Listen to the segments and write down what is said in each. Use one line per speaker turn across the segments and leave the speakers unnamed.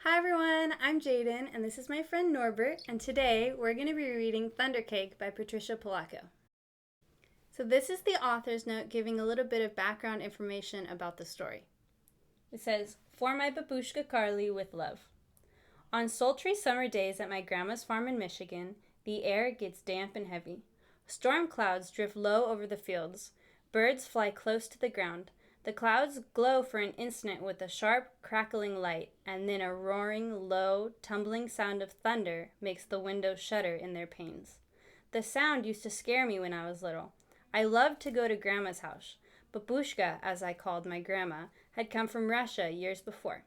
Hi everyone, I'm Jaden and this is my friend Norbert, and today we're going to be reading Thunder Cake by Patricia Polacco. So this is the author's note giving a little bit of background information about the story. It says, "For my babushka Carly with love. On sultry summer days at my grandma's farm in Michigan, the air gets damp and heavy. Storm clouds drift low over the fields. Birds fly close to the ground. The clouds glow for an instant with a sharp, crackling light, and then a roaring, low, tumbling sound of thunder makes the windows shudder in their panes. The sound used to scare me when I was little. I loved to go to Grandma's house. Babushka, as I called my grandma, had come from Russia years before.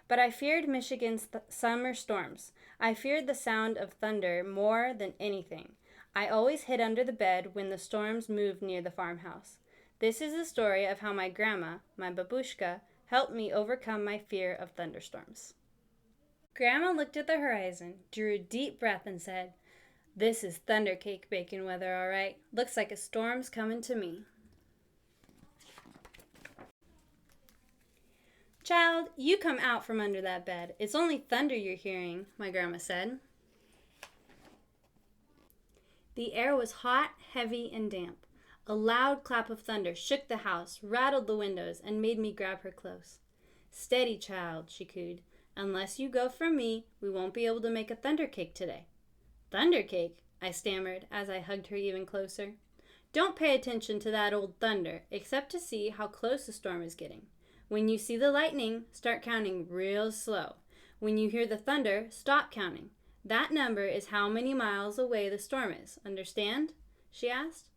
But I feared Michigan's summer storms. I feared the sound of thunder more than anything. I always hid under the bed when the storms moved near the farmhouse. This is the story of how my grandma, my babushka, helped me overcome my fear of thunderstorms." Grandma looked at the horizon, drew a deep breath, and said, "This is thunder cake bacon weather, all right. Looks like a storm's coming to me." "Child, you come out from under that bed. It's only thunder you're hearing," my grandma said. The air was hot, heavy, and damp. A loud clap of thunder shook the house, rattled the windows, and made me grab her close. "Steady, child," she cooed. "Unless you go from me, we won't be able to make a thunder cake today." "Thunder cake?" I stammered as I hugged her even closer. "Don't pay attention to that old thunder, except to see how close the storm is getting. When you see the lightning, start counting real slow. When you hear the thunder, stop counting. That number is how many miles away the storm is. Understand?" she asked.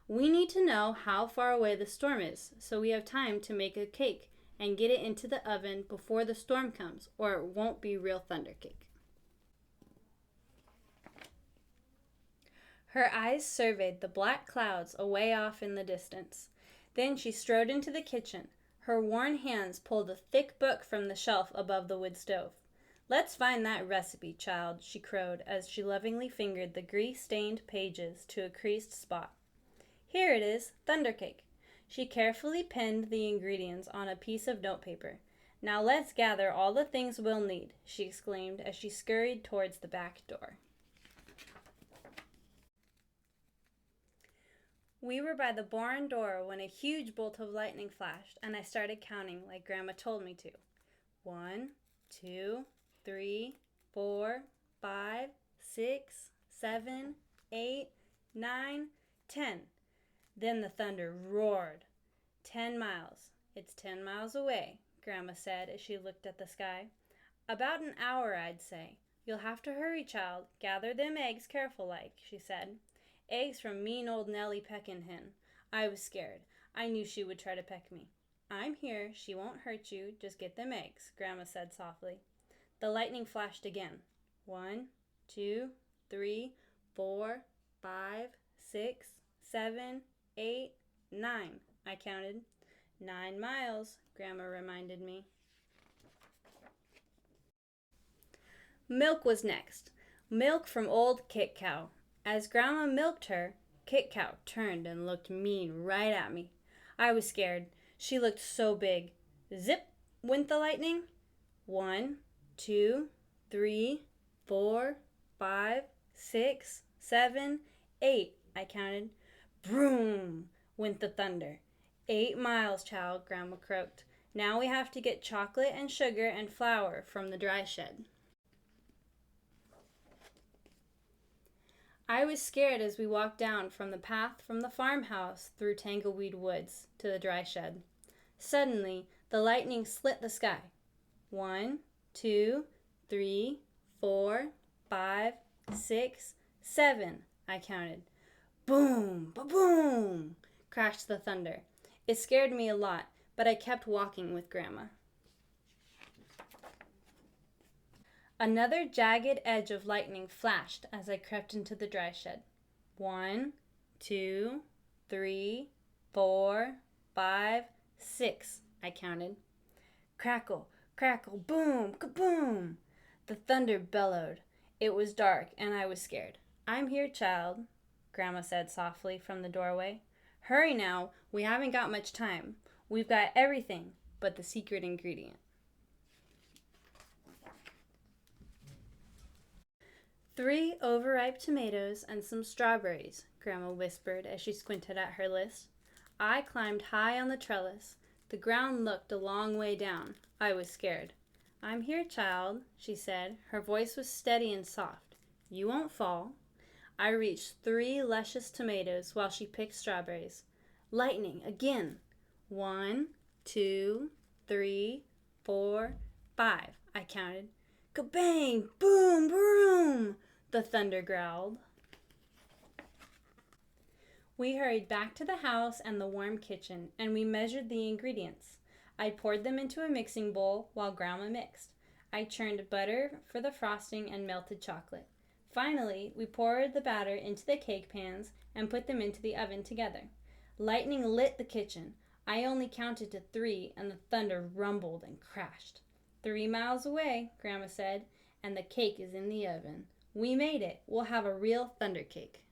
"We need to know how far away the storm is, so we have time to make a cake and get it into the oven before the storm comes, or it won't be real thunder cake." Her eyes surveyed the black clouds away off in the distance. Then she strode into the kitchen. Her worn hands pulled a thick book from the shelf above the wood stove. "Let's find that recipe, child," she crowed as she lovingly fingered the grease-stained pages to a creased spot. "Here it is, thunder cake." She carefully pinned the ingredients on a piece of notepaper. "Now let's gather all the things we'll need," she exclaimed as she scurried towards the back door. We were by the barn door when a huge bolt of lightning flashed, and I started counting like Grandma told me to. 1, 2, 3, 4, 5, 6, 7, 8, 9, 10. Then the thunder roared. 10 miles. It's 10 miles away, Grandma said as she looked at the sky. "About an hour, I'd say. You'll have to hurry, child. Gather them eggs careful-like," she said. Eggs from mean old Nellie Peckin' Hen. I was scared. I knew she would try to peck me. "I'm here. She won't hurt you. Just get them eggs," Grandma said softly. The lightning flashed again. 1, 2, 3, 4, 5, 6, 7, 8, 9, I counted. 9 miles, Grandma reminded me. Milk was next. Milk from old Kit Cow. As Grandma milked her, Kit Cow turned and looked mean right at me. I was scared. She looked so big. Zip went the lightning. 1, 2, 3, 4, 5, 6, 7, 8, I counted. Broom went the thunder. 8 miles, child, Grandma croaked. Now we have to get chocolate and sugar and flour from the dry shed. I was scared as we walked down from the path from the farmhouse through Tangleweed Woods to the dry shed. Suddenly, the lightning slit the sky. 1, 2, 3, 4, 5, 6, 7, I counted. Boom, ba-boom, crashed the thunder. It scared me a lot, but I kept walking with Grandma. Another jagged edge of lightning flashed as I crept into the dry shed. 1, 2, 3, 4, 5, 6, I counted. Crackle, crackle, boom, kaboom! The thunder bellowed. It was dark, and I was scared. "I'm here, child," Grandma said softly from the doorway. "Hurry now, we haven't got much time. We've got everything but the secret ingredient." 3 overripe tomatoes and some strawberries, Grandma whispered as she squinted at her list. I climbed high on the trellis. The ground looked a long way down. I was scared. I'm here, child, she said. Her voice was steady and soft. You won't fall. I reached 3 luscious tomatoes while she picked strawberries. Lightning again. 1, 2, 3, 4, 5, I counted. Kabang! Boom! Boom! The thunder growled. We hurried back to the house and the warm kitchen, and we measured the ingredients. I poured them into a mixing bowl while Grandma mixed. I churned butter for the frosting and melted chocolate. Finally, we poured the batter into the cake pans and put them into the oven together. Lightning lit the kitchen. I only counted to 3, and the thunder rumbled and crashed. 3 miles away, Grandma said, and the cake is in the oven. We made it. We'll have a real thunder cake.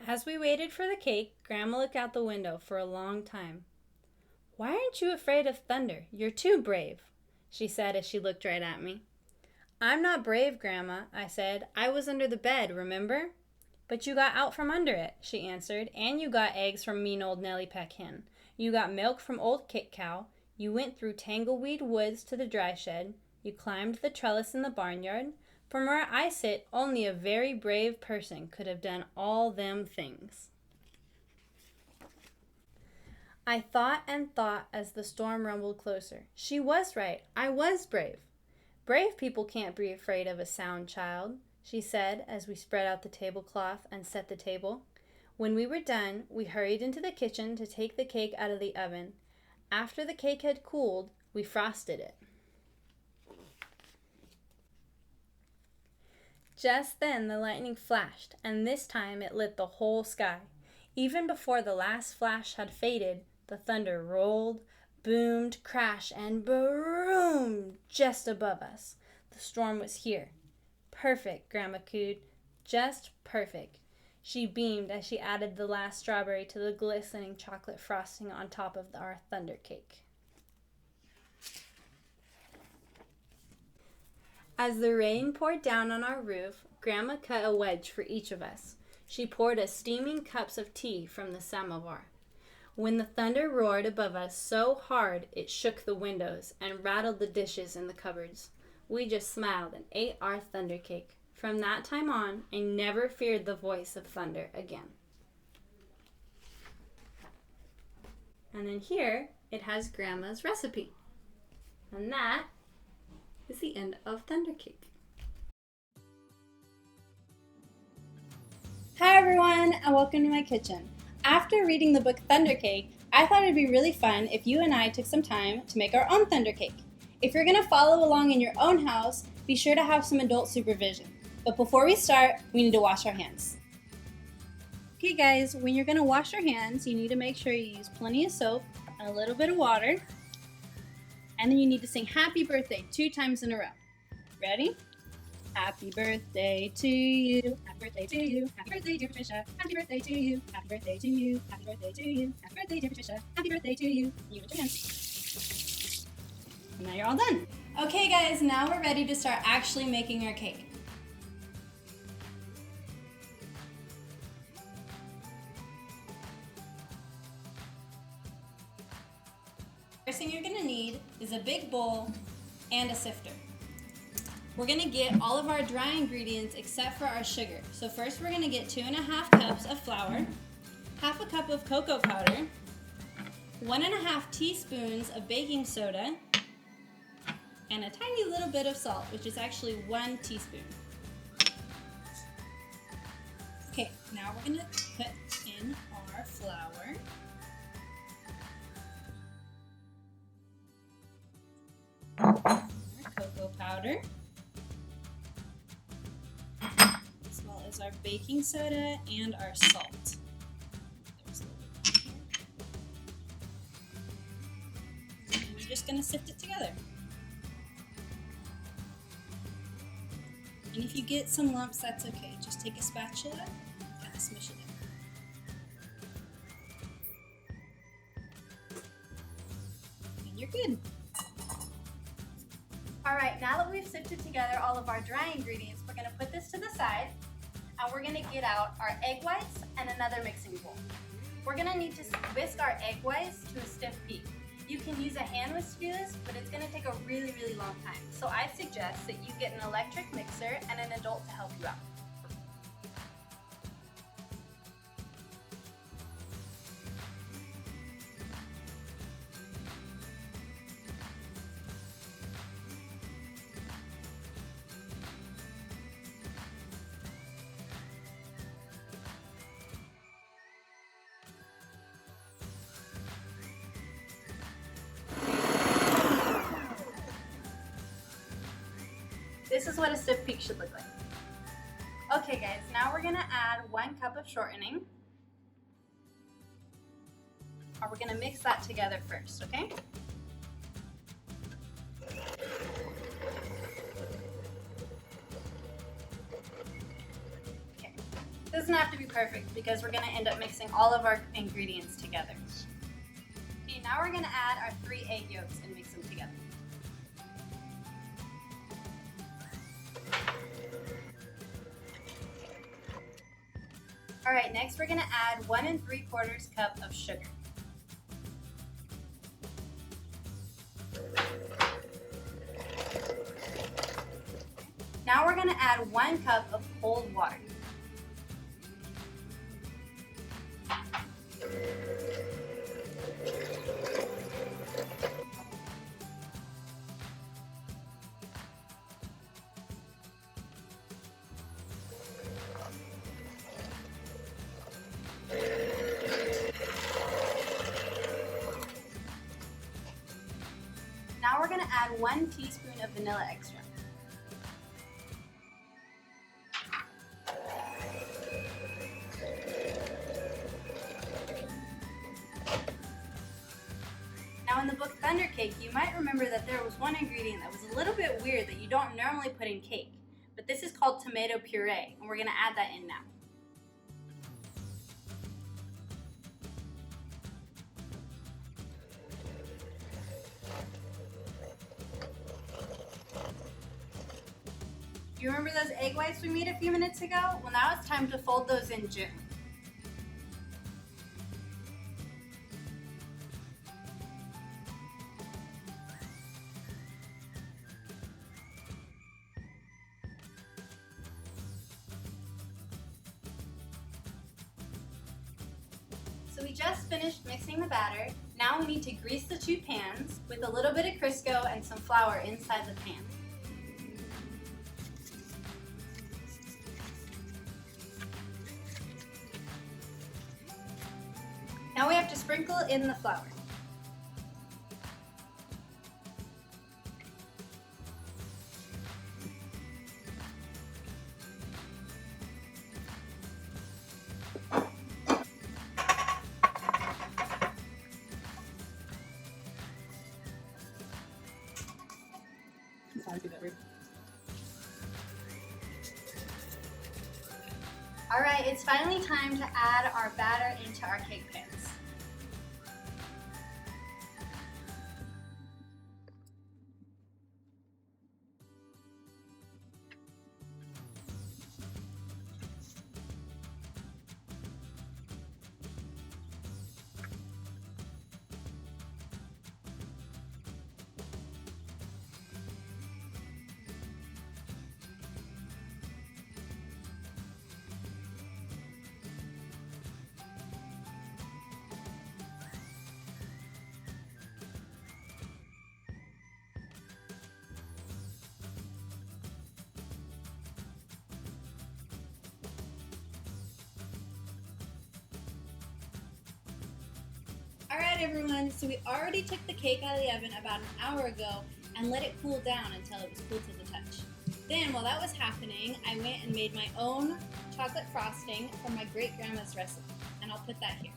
As we waited for the cake, Grandma looked out the window for a long time. Why aren't you afraid of thunder? You're too brave, she said as she looked right at me. I'm not brave, Grandma, I said. I was under the bed, remember? But you got out from under it, she answered, and you got eggs from mean old Nellie Peck Hen. You got milk from old Kit Cow. You went through tangleweed woods to the dry shed. You climbed the trellis in the barnyard. From where I sit, only a very brave person could have done all them things. I thought and thought as the storm rumbled closer. She was right. I was brave. Brave people can't be afraid of a sound child, she said as we spread out the tablecloth and set the table. When we were done, we hurried into the kitchen to take the cake out of the oven. After the cake had cooled, we frosted it. Just then the lightning flashed, and this time it lit the whole sky. Even before the last flash had faded, the thunder rolled, boomed, crashed, and boomed just above us. The storm was here. Perfect, Grandma cooed. Just perfect. She beamed as she added the last strawberry to the glistening chocolate frosting on top of our thunder cake. As the rain poured down on our roof, Grandma cut a wedge for each of us. She poured us steaming cups of tea from the samovar. When the thunder roared above us so hard it shook the windows and rattled the dishes in the cupboards, we just smiled and ate our thunder cake. From that time on, I never feared the voice of thunder again. And then here, it has Grandma's recipe. And that is the end of thunder cake. Hi everyone, and welcome to my kitchen. After reading the book Thunder Cake, I thought it'd be really fun if you and I took some time to make our own thunder cake. If you're going to follow along in your own house, be sure to have some adult supervision. But before we start, we need to wash our hands. Okay guys, when you're going to wash your hands, you need to make sure you use plenty of soap and a little bit of water. And then you need to sing happy birthday 2 times in a row. Ready? Happy birthday to you. Happy birthday to you. Happy birthday, dear Patricia. Happy birthday to you. Happy birthday to you. Happy birthday to you. Happy birthday, dear Patricia. Happy birthday to you. You with your hands. And now you're all done. Okay guys, now we're ready to start actually making our cake. First thing you're going to need is a big bowl and a sifter. We're going to get all of our dry ingredients except for our sugar. So first we're going to get 2.5 cups of flour, half a cup of cocoa powder, 1.5 teaspoons of baking soda, and a tiny little bit of salt, which is actually 1 teaspoon. Okay, now we're going to put in our flour. Our cocoa powder, as well as our baking soda and our salt. And we're just going to sift it together. And if you get some lumps, that's okay. Just take a spatula and smush it in. And you're good. Alright, now that we've sifted together all of our dry ingredients, we're going to put this to the side and we're going to get out our egg whites and another mixing bowl. We're going to need to whisk our egg whites to a stiff peak. You can use a hand whisk to do this, but it's going to take a really long time. So I suggest that you get an electric mixer and an adult to help you out. This is what a stiff peak should look like. Okay guys, now we're gonna add 1 cup of shortening. Or we're gonna mix that together first, okay? Okay, it doesn't have to be perfect because we're gonna end up mixing all of our ingredients together. Okay, now we're gonna add our 3 egg yolks and mix them together. Alright, next we're going to add 1 3/4 cup of sugar. Now we're going to add 1 cup of cold water. Now we're going to add 1 teaspoon of vanilla extract. Now in the book Thunder Cake, you might remember that there was one ingredient that was a little bit weird that you don't normally put in cake, but this is called tomato puree, and we're going to add that in now. You remember those egg whites we made a few minutes ago? Well, now it's time to fold those in gently. So we just finished mixing the batter. Now we need to grease the 2 pans with a little bit of Crisco and some flour inside the pan. Now we have to sprinkle in the flour. Alright, it's finally time to add our batter into our cake pans. Alright everyone, so we already took the cake out of the oven about an hour ago and let it cool down until it was cool to the touch. Then while that was happening, I went and made my own chocolate frosting from my great-grandma's recipe, and I'll put that here.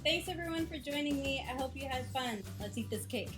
Thanks everyone for joining me. I hope you had fun. Let's eat this cake.